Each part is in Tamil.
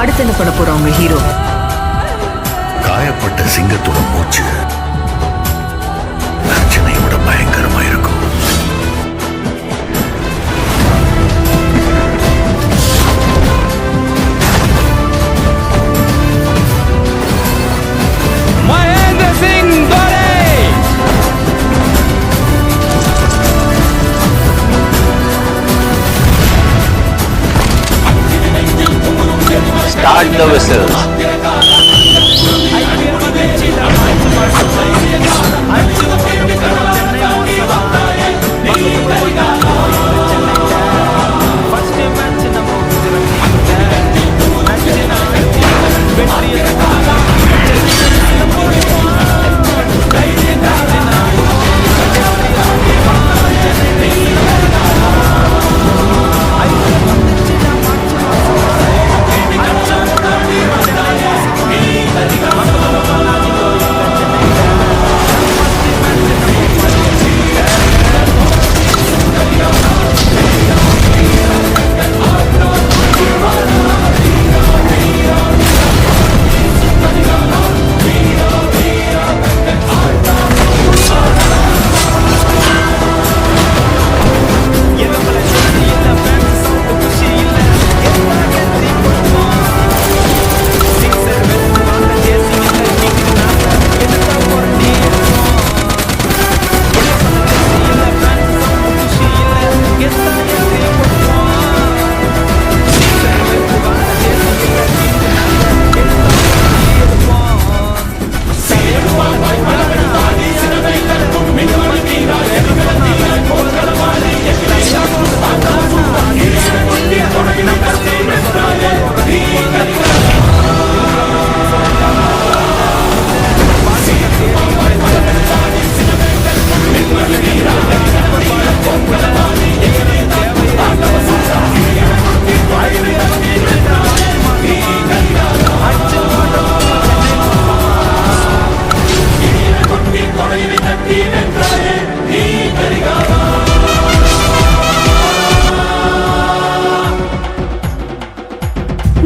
அடுத்து என்ன பண்ண போறோம் உங்க ஹீரோ? காயப்பட்ட சிங்கத்தோட மூச்சு அர்ச்சனையோட பயங்கரமா இருக்கும். Start the whistles.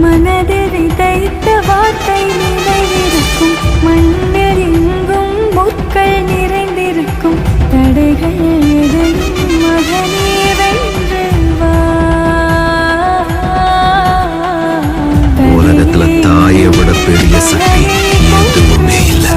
மனதில் விதைத்த வார்த்தை நினைவிருக்கும், மண்ணில் எங்கும் முட்கள் நிறைந்திருக்கும், தடைகள் எதையும் மகனே வென்று வா. உலகத்துல தாயை விட பெரிய சக்தி எதுவுமே இல்லை.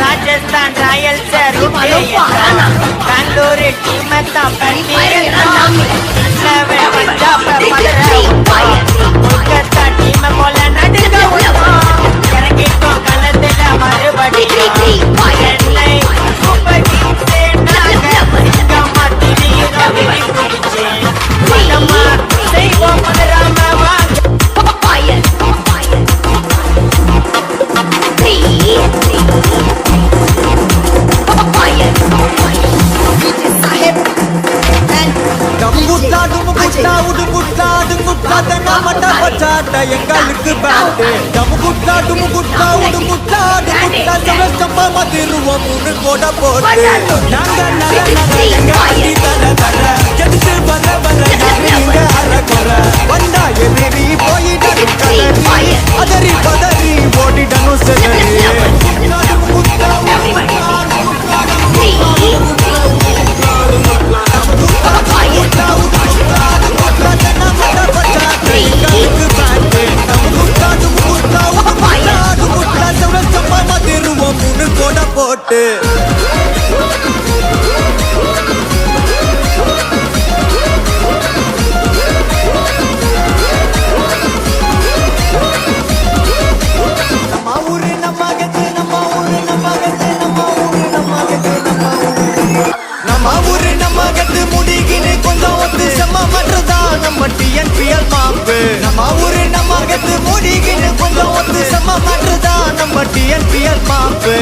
राजस्थान रॉयल से बेंगलोर टीम कोलकाता टीम बोला इरंगी तो कलतिल मरुबड़ी चेन्नई सुपर किंग्स से Fire! போட போட்டு நாங்க நர நர எங்க அடி தர தர எதிர்த்து வர வர யாரு இங்க அறக்குற வந்தா எதிரி போயிடணும் கதறி அதறி பதறி ஓடிடணும் செதறி போட போட்டு முடிகின்னு கொஞ்சம் ஒத்து செம்ம மட்டும்தான் நம்ம டிஎன்பிஎல் மாப்பு நம்ம ஊரு நம்ம கத்து முடிகின்னு கொஞ்சம் ஒத்து செம்ம மட்டும்தான் நம்ம TNPL mop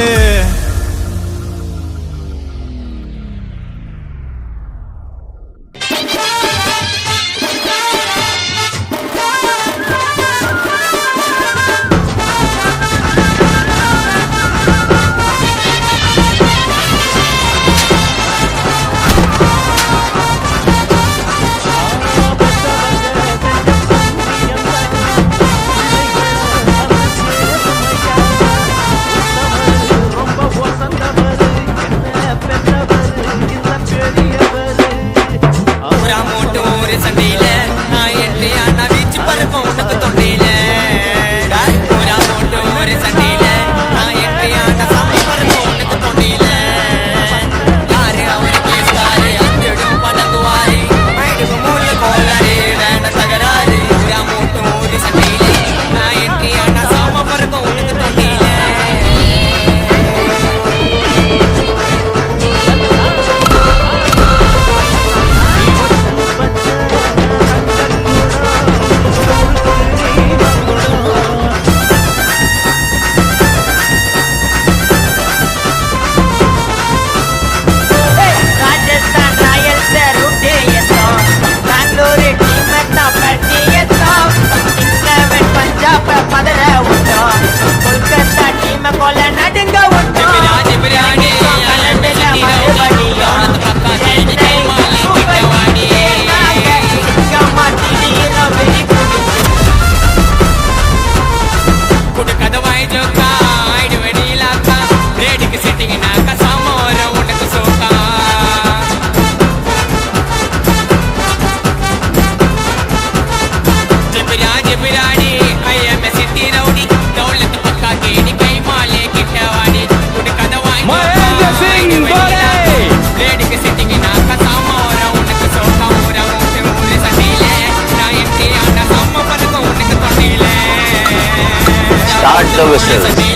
Start the whistle.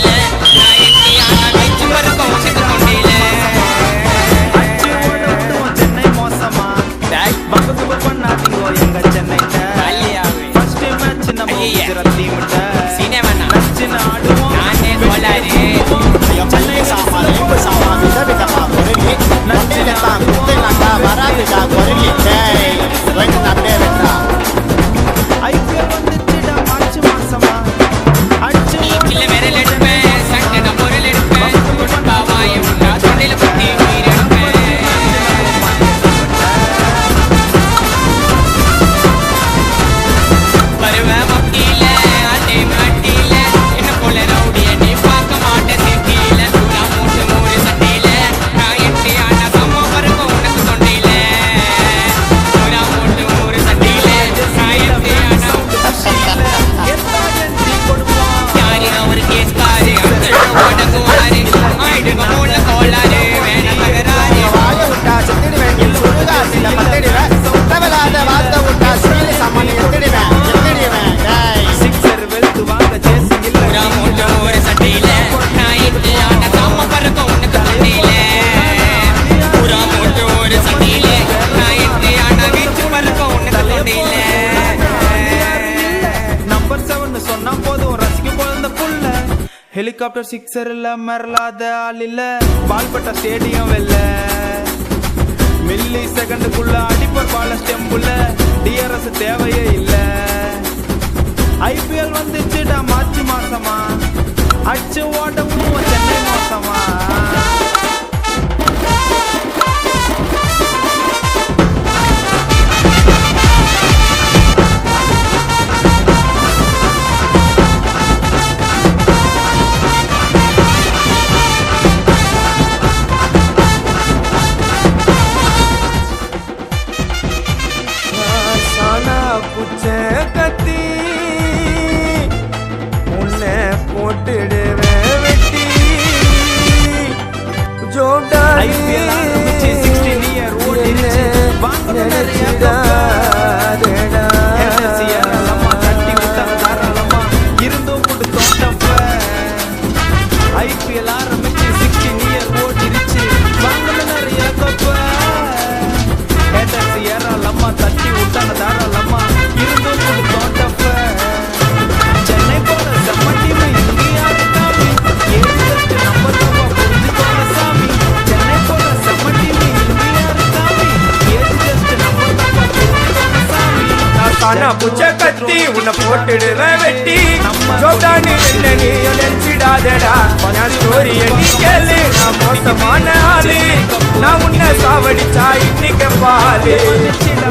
Helicopter sixer இல்ல மரலாத ஆள் இல்ல பால்பட்ட ஸ்டேடியம் வெல்ல மில்லி செகண்டுக்குள்ள அடிப்பர் பால ஸ்டெம்புல டிஆர்எஸ் தேவையே இல்ல ஐபிஎல் வந்துச்சுடா மார்ச் மாசமா அடிச்சு ஓட்ட சென்னை மோசமா புச்ச கத்தி உன்னை போட்டுடுவேன் வெட்டி ஜோப்டானு என்ன நீ நினைச்சிடாதடா நான் ஸ்டோரிய நீ கேளு நான் மோசமான ஆளு நான் உன்னை சாவடிச்சா இன்னைக்கு பாலு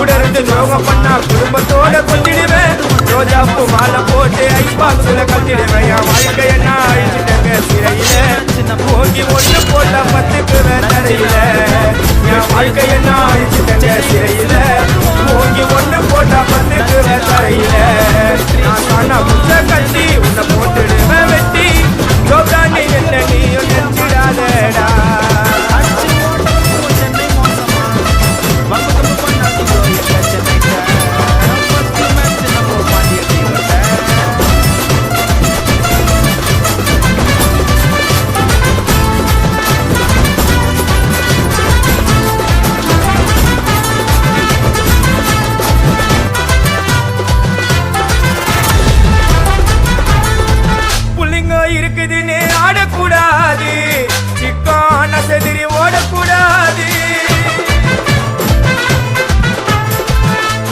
உடருந்து துரோகம் பண்ணா குடும்பத்தோட கொஞ்சிடுவேன் ரோஜாப்பு மாலை போட்டு ஐபாக்ஸ்ல கட்டிடுவேன் என் வாழ்க்கைய நான் அழிச்சிட்டேங்க சிறையில போகி ஒண்ணு போட்டா பத்துக்குவேன் தரையில என் வாழ்க்கைய நான் அழிச்சிட்டேங்க சிறையில போகி ஒண்ணு போட்டா பத்துக்குவேன் தரையில நான் தானா புத்த கட்டி உன்னை போட்டுடுவேன் வெட்டி ஜோப்டானி என்ன நீயும் நினைச்சிடாதடா இருக்குதுன்னு ஆடக்கூடாது சிக்கான செதிரி ஓடக்கூடாது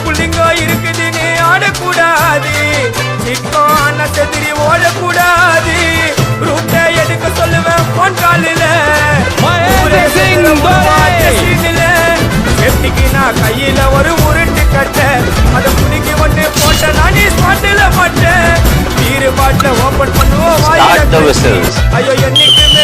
புள்ளிங்க இருக்குதுன்னு ஆடக்கூடாது சிக்கான செதிரி ஓடக்கூடாது ரூட்டை எடுக்க சொல்லுவேன் போன் காலில எட்டிக்கு நான் கையில ஒரு உருட்டு கட்ட அதை புடிக்கி ஒன்று போட்ட நானே ஸ்பாட்டில மாட்டேன் பாட்டில ஓபன் பண்ணுவோம் Start the whistles. ஐயோ என்னைக்குமே